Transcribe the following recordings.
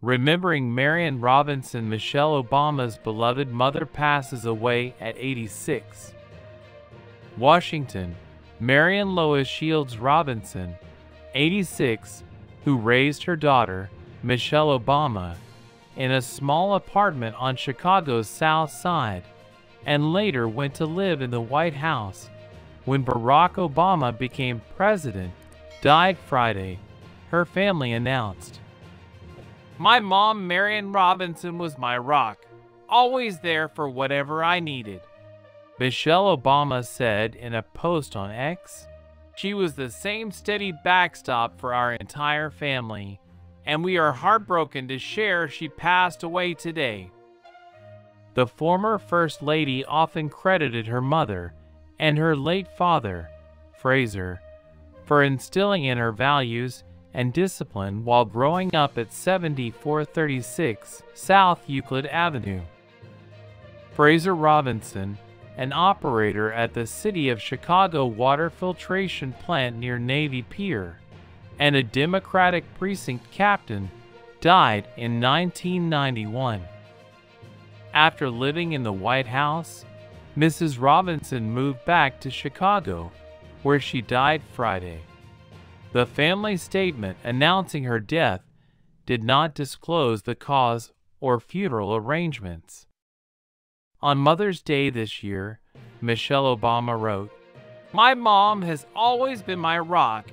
Remembering Marian Robinson, Michelle Obama's beloved mother passes away at 86. Washington, Marian Lois Shields Robinson, 86, who raised her daughter, Michelle Obama, in a small apartment on Chicago's South Side, and later went to live in the White House when Barack Obama became president, died Friday, her family announced. "My mom, Marian Robinson, was my rock, always there for whatever I needed," Michelle Obama said in a post on X. "She was the same steady backstop for our entire family, and we are heartbroken to share she passed away today." The former First Lady often credited her mother and her late father, Fraser, for instilling in her values and discipline while growing up at 7436 South Euclid Avenue. Fraser Robinson, an operator at the City of Chicago water filtration plant near Navy Pier, and a Democratic precinct captain, died in 1991. After living in the White House, Mrs. Robinson moved back to Chicago, where she died Friday. The family statement announcing her death did not disclose the cause or funeral arrangements. On Mother's Day this year, Michelle Obama wrote, "My mom has always been my rock,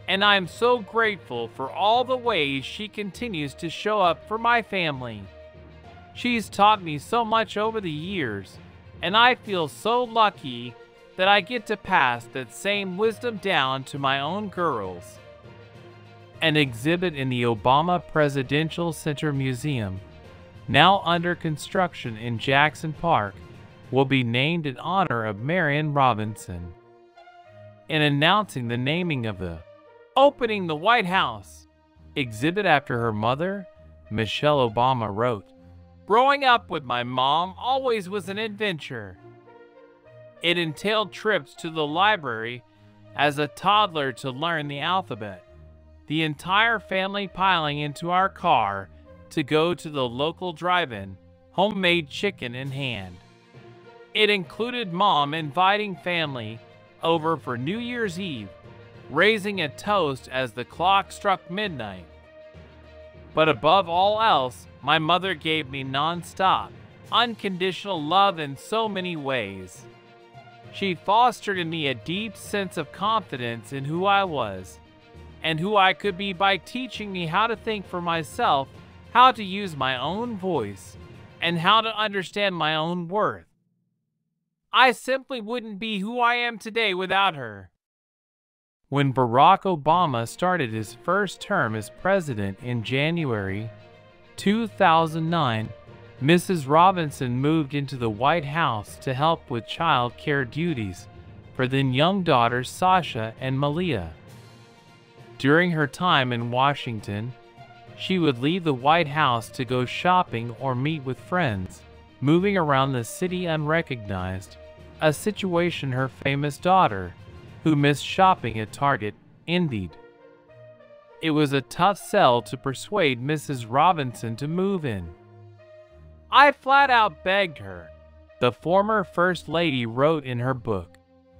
and I am so grateful for all the ways she continues to show up for my family. She's taught me so much over the years, and I feel so lucky that I get to pass that same wisdom down to my own girls." An exhibit in the Obama Presidential Center Museum, now under construction in Jackson Park, will be named in honor of Marian Robinson. In announcing the naming of the Opening the White House exhibit after her mother, Michelle Obama wrote, "Growing up with my mom always was an adventure. It entailed trips to the library as a toddler to learn the alphabet, the entire family piling into our car to go to the local drive-in, homemade chicken in hand. It included Mom inviting family over for New Year's Eve, raising a toast as the clock struck midnight. But above all else, my mother gave me non-stop, unconditional love in so many ways. She fostered in me a deep sense of confidence in who I was and who I could be by teaching me how to think for myself, how to use my own voice, and how to understand my own worth. I simply wouldn't be who I am today without her." When Barack Obama started his first term as president in January 2009, Mrs. Robinson moved into the White House to help with child care duties for then young daughters Sasha and Malia. During her time in Washington, she would leave the White House to go shopping or meet with friends, moving around the city unrecognized, a situation her famous daughter, who missed shopping at Target, envied. It was a tough sell to persuade Mrs. Robinson to move in. "I flat out begged her," the former First Lady wrote in her book,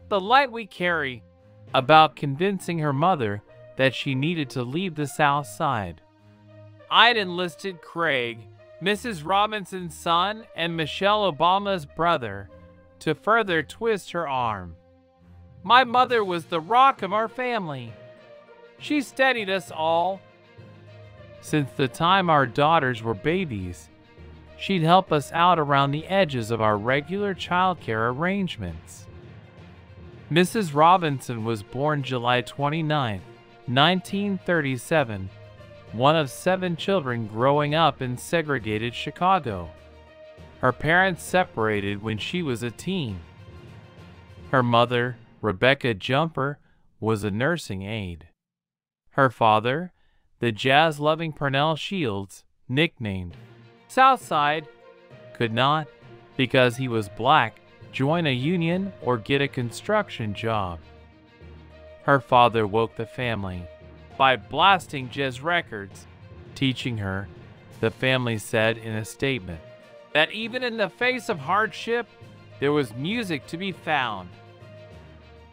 "The Light We Carry," about convincing her mother that she needed to leave the South Side. "I'd enlisted Craig, Mrs. Robinson's son and Michelle Obama's brother, to further twist her arm. My mother was the rock of our family. She steadied us all. Since the time our daughters were babies, she'd help us out around the edges of our regular childcare arrangements." Mrs. Robinson was born July 29, 1937, one of 7 children growing up in segregated Chicago. Her parents separated when she was a teen. Her mother, Rebecca Jumper, was a nursing aide. Her father, the jazz-loving Pernell Shields, nicknamed Southside, could not, because he was black, join a union or get a construction job. Her father woke the family by blasting jazz records, teaching her the family said in a statement. That even in the face of hardship, there was music to be found.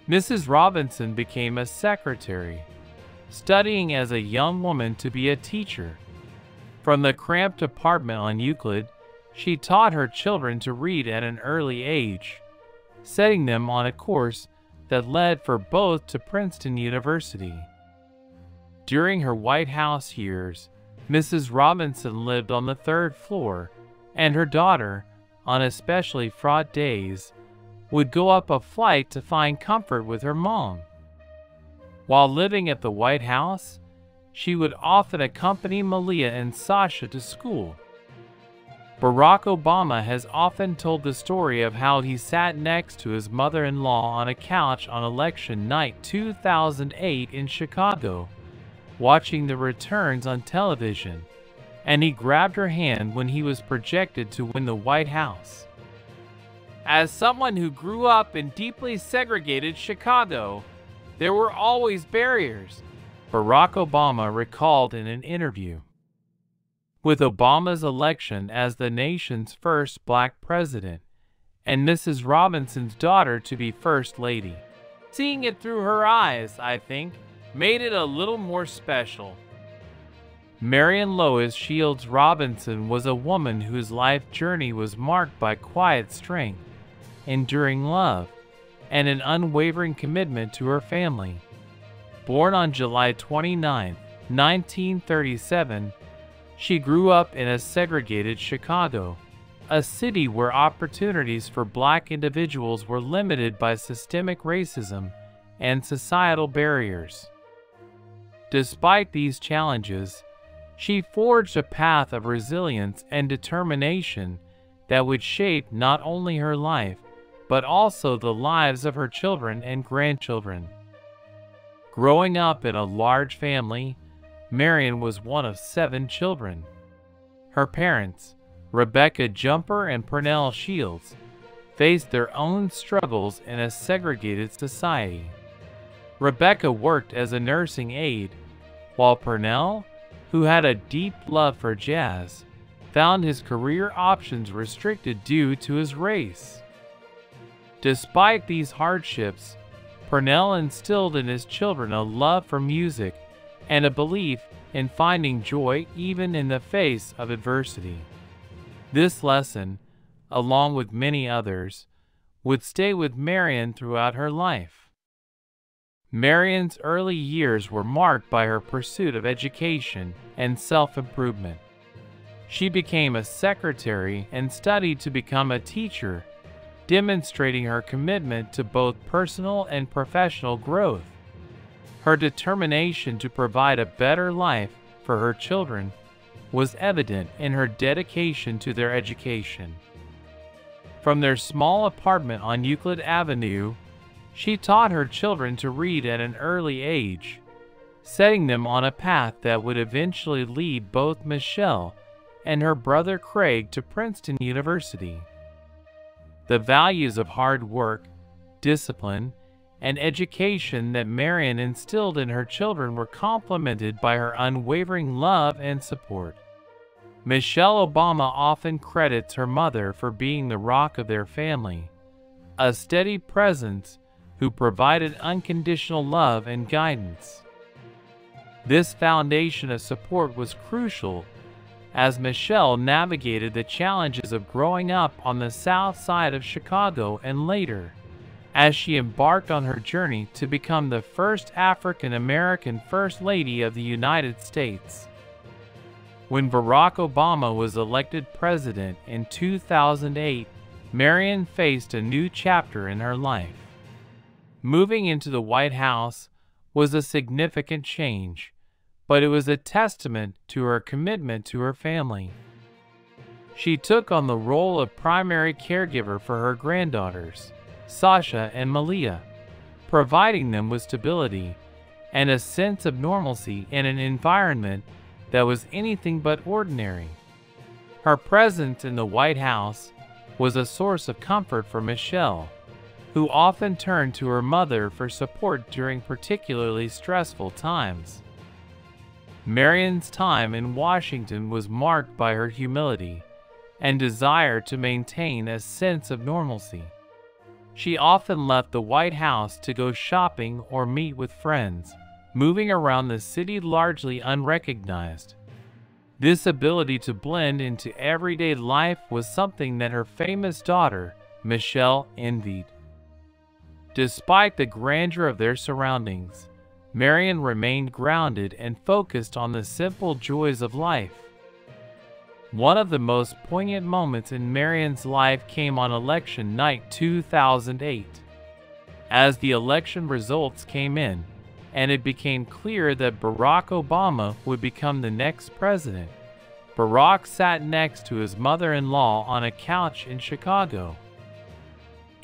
Mrs. Robinson became a secretary, studying as a young woman to be a teacher. From the cramped apartment on Euclid, she taught her children to read at an early age, setting them on a course that led for both to Princeton University. During her White House years, Mrs. Robinson lived on the 3rd floor, and her daughter, on especially fraught days, would go up a flight to find comfort with her mom. While living at the White House, she would often accompany Malia and Sasha to school. Barack Obama has often told the story of how he sat next to his mother-in-law on a couch on election night 2008 in Chicago, watching the returns on television, and he grabbed her hand when he was projected to win the White House. As someone who grew up in deeply segregated Chicago, there were always barriers, Barack Obama recalled in an interview. With Obama's election as the nation's first black president, and Mrs. Robinson's daughter to be First Lady, seeing it through her eyes, I think, made it a little more special. Marian Lois Shields Robinson was a woman whose life journey was marked by quiet strength, enduring love, and an unwavering commitment to her family. Born on July 29, 1937, she grew up in a segregated Chicago, a city where opportunities for black individuals were limited by systemic racism and societal barriers. Despite these challenges, she forged a path of resilience and determination that would shape not only her life, but also the lives of her children and grandchildren. Growing up in a large family, Marian was one of 7 children. Her parents, Rebecca Jumper and Pernell Shields, faced their own struggles in a segregated society. Rebecca worked as a nursing aide, while Pernell, who had a deep love for jazz, found his career options restricted due to his race. Despite these hardships, Pernell instilled in his children a love for music and a belief in finding joy even in the face of adversity. This lesson, along with many others, would stay with Marian throughout her life. Marian's early years were marked by her pursuit of education and self-improvement. She became a secretary and studied to become a teacher, demonstrating her commitment to both personal and professional growth. Her determination to provide a better life for her children was evident in her dedication to their education. From their small apartment on Euclid Avenue, she taught her children to read at an early age, setting them on a path that would eventually lead both Michelle and her brother Craig to Princeton University. The values of hard work, discipline, and education that Marian instilled in her children were complemented by her unwavering love and support. Michelle Obama often credits her mother for being the rock of their family, a steady presence who provided unconditional love and guidance. This foundation of support was crucial as Michelle navigated the challenges of growing up on the south side of Chicago and later, as she embarked on her journey to become the first African-American First Lady of the United States. When Barack Obama was elected president in 2008, Marian faced a new chapter in her life. Moving into the White House was a significant change, but it was a testament to her commitment to her family. She took on the role of primary caregiver for her granddaughters, Sasha and Malia, providing them with stability and a sense of normalcy in an environment that was anything but ordinary. Her presence in the White House was a source of comfort for Michelle, who often turned to her mother for support during particularly stressful times. Marian's time in Washington was marked by her humility and desire to maintain a sense of normalcy. She often left the White House to go shopping or meet with friends, moving around the city largely unrecognized. This ability to blend into everyday life was something that her famous daughter, Michelle, envied. Despite the grandeur of their surroundings, Marian remained grounded and focused on the simple joys of life. One of the most poignant moments in Marian's life came on election night 2008. As the election results came in, and it became clear that Barack Obama would become the next president, Barack sat next to his mother-in-law on a couch in Chicago.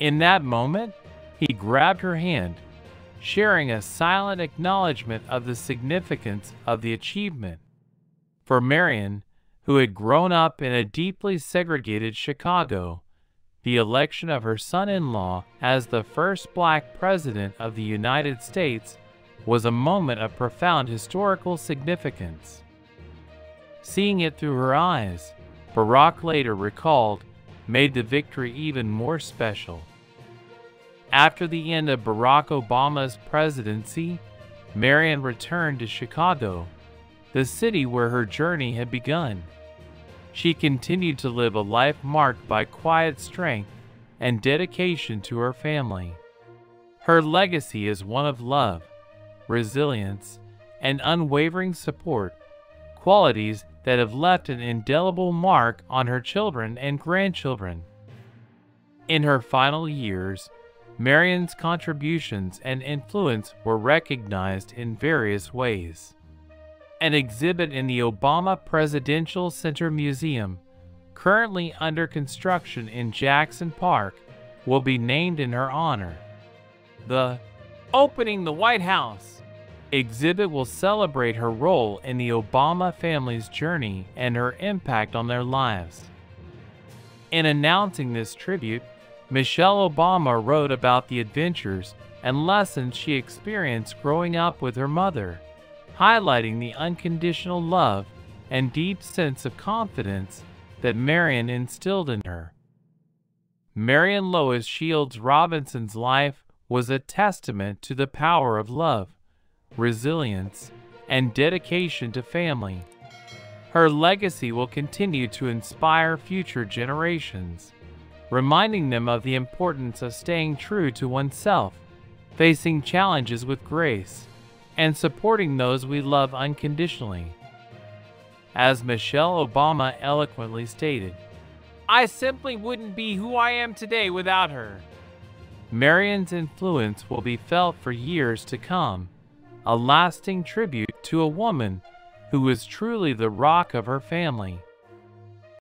In that moment, he grabbed her hand, sharing a silent acknowledgement of the significance of the achievement. For Marian, who had grown up in a deeply segregated Chicago, the election of her son-in-law as the first black president of the United States was a moment of profound historical significance. Seeing it through her eyes, Barack later recalled, made the victory even more special. After the end of Barack Obama's presidency, Marian returned to Chicago, the city where her journey had begun. She continued to live a life marked by quiet strength and dedication to her family. Her legacy is one of love, resilience, and unwavering support, qualities that have left an indelible mark on her children and grandchildren. In her final years, Marian's contributions and influence were recognized in various ways. An exhibit in the Obama Presidential Center Museum, currently under construction in Jackson Park, will be named in her honor. The Opening the White House exhibit will celebrate her role in the Obama family's journey and her impact on their lives. In announcing this tribute, Michelle Obama wrote about the adventures and lessons she experienced growing up with her mother, highlighting the unconditional love and deep sense of confidence that Marian instilled in her. Marian Lois Shields Robinson's life was a testament to the power of love, resilience, and dedication to family. Her legacy will continue to inspire future generations, reminding them of the importance of staying true to oneself, facing challenges with grace, and supporting those we love unconditionally. As Michelle Obama eloquently stated, "I simply wouldn't be who I am today without her." Marian's influence will be felt for years to come, a lasting tribute to a woman who was truly the rock of her family.